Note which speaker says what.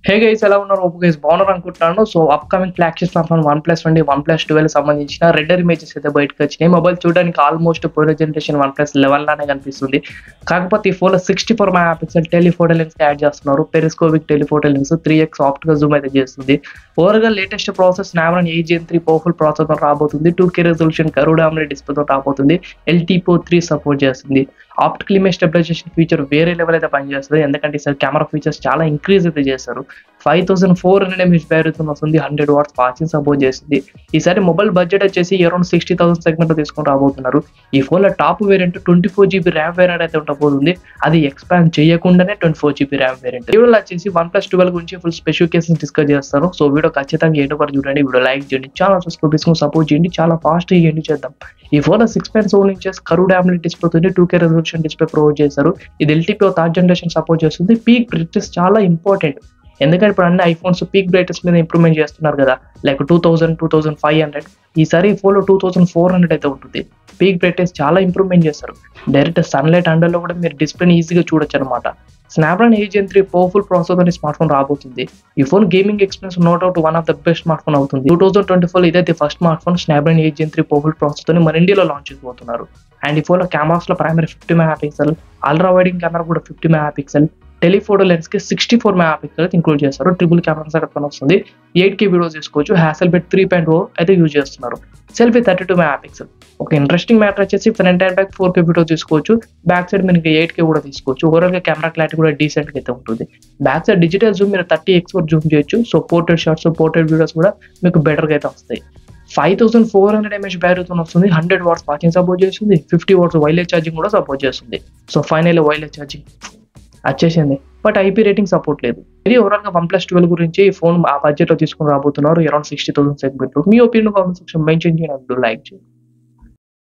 Speaker 1: Hey guys ఎలా ఉన్నారు? ఓపు guys బాగున్నారు అనుకుంటున్నాను. So upcoming flagship smartphone OnePlus నుండి OnePlus 12 సంబంధించిన రెండర్ ఇమేజెస్ అయితే బయటకు వచ్చినాయి. మొబైల్ చూడడానికి ఆల్మోస్ట్ పోయిన జనరేషన్ OnePlus 11 లానే కనిపిస్తుంది. కాకపోతే ఈ ఫోన్‌లో 64 mega pixel telephoto lens add చేస్తున్నారు. Periscopic telephoto lens 3x optical zoom అయితే చేస్తుంది. ఓవరాల్‌గా latest process Snapdragon 8 Gen 3 powerful ప్రాసెసర్‌తో రాబోతుంది. 2K రెజల్యూషన్ కర్వ్డ్ AMOLED డిస్ప్లేతో రాబోతుంది. LTPO 3 సపోర్ట్ చేస్తుంది. ఆప్టికల్ ఇమేజ్ స్టెబిలైజేషన్ ఫీచర్ వేరే లెవెల్ అయితే పనిచేస్తుంది. ఎందుకంటే ఈసారి కెమెరా ఫీచర్స్ చాలా ఇంక్రీజ్ అయితే చేశారు. 5400 mAh బ్యాటరీతో వస్తుంది. 100 వాట్స్ ఛార్జింగ్ సపోర్ట్ చేస్తుంది. ఈసారి మొబైల్ బడ్జెట్ వచ్చేసి అరౌండ్ 60,000 సెగ్మెంట్ తీసుకొని రాబోతున్నారు. ఈ ఫోన్లో top variant 24GB RAM variant అయితే ఉండబోతుంది. అది ఎక్స్పాండ్ చేయకుండానే 24GB ర్యామ్ వేరియంట్. వీడియోలో వచ్చేసి OnePlus 12 గురించి ఫుల్ స్పెసిఫికేషన్స్ డిస్కస్ చేస్తాను. సో వీడియో ఖచ్చితంగా ఎండ్ వరకు చూడండి. వీడియో లైక్ చేయండి, ఛానల్ సబ్స్క్రైబ్ చేసుకొని సపోర్ట్ చేయండి. చాలా ఫాస్ట్ ఎండ్ చేద్దాం. ఈ ఫోన్లో 6.7 ఇంచెస్ కర్వ్డ్ AMOLED డిస్ప్లే తోటి 2K రెజల్యూషన్ డిస్ప్లే ప్రొవైడ్ చేశారు. ఇది LTPO థర్డ్ జనరేషన్ సపోర్ట్ చేస్తుంది. పీక్ బ్రైట్నెస్ చాలా ఇంపార్టెంట్. ఎందుకంటే ఇప్పుడు అన్ని ఐఫోన్స్ పీక్ బ్రైట్నెస్ మీద ఇంప్రూవ్మెంట్ చేస్తున్నారు కదా, లైక్ 2000, 2500. ఈసారి ఈ ఫోన్లో 2400 అయితే ఉంటుంది. పీక్ బ్రైట్నెస్ చాలా ఇంప్రూవ్మెంట్ చేస్తారు. డైరెక్ట్ సన్లైట్ అండర్లో కూడా మీరు డిస్ప్లేని ఈజీగా చూడొచ్చు అనమాట. Snapdragon 8 Gen 3 powerful processor smart phone రాబోతుంది. ఈ ఫోన్ gaming experience no doubt one of the best smart phone అవుతుంది. 2024 ఇదైతే first smart phone Snapdragon 8 Gen 3 powerful processor మన ఇండియాలో లాంచ్ చేయబోతున్నారు. అండ్ ఈ ఫోన్లో కెమెరాస్ లో ప్రైమరీ 50 మెగా పిక్సెల్, అల్ట్రా వైడింగ్ కెమెరా కూడా 50 మెగా పిక్సెల్, టెలిఫోటో లెన్స్ కి 64 మెగా పిక్సెల్ ఇంక్లూడ్ చేస్తారు. ట్రిపుల్ కెమెరా సెటప్ వస్తుంది. 8K వీడియోస్ తీసుకోవచ్చు. హ్యాసెల్బ్లడ్ 3.0 అయితే యూజ్ చేస్తున్నారు. Selfie 32 mega pixel. ఒక ఇంట్రెస్టింగ్ మ్యాటర్ వచ్చేసి front and back 4K video తీసుకోవచ్చు. బ్యాక్ సైడ్ మీరు 8K కూడా తీసుకోవచ్చు. ఓవరాల్ గా కెమెరా క్లారిటీ కూడా డీసెంట్ గా అయితే ఉంటుంది. బ్యాక్ సైడ్ డిజిటల్ జూమ్ మీరు 30x వరకు జూమ్ చేయొచ్చు. So portrait shots, portrait videos కూడా మీకు బెటర్ గా అయితే వస్తాయి. 5400 mAh బ్యాటరీతో వస్తుంది. 100 వాట్స్ ఛార్జింగ్ సపోర్ట్ చేస్తుంది. 50 వాట్స్ వైర్లెస్ ఛార్జింగ్ కూడా సపోర్ట్ చేస్తుంది. సో ఫైనల్ వైర్లెస్ ఛార్జింగ్ వచ్చేసింది, బట్ IP రేటింగ్ సపోర్ట్ లేదు. ఇది ఓవరాల్ గా OnePlus 12 గురించి. ఈ ఫోన్ ఆ బడ్జెట్ లో తీసుకుని రాబోతున్నారు. Around 60,000 segment. మీ ఒపీనియన్ కామెంట్ సెక్షన్ మెన్షన్ చేయండి. లైక్ చేయండి.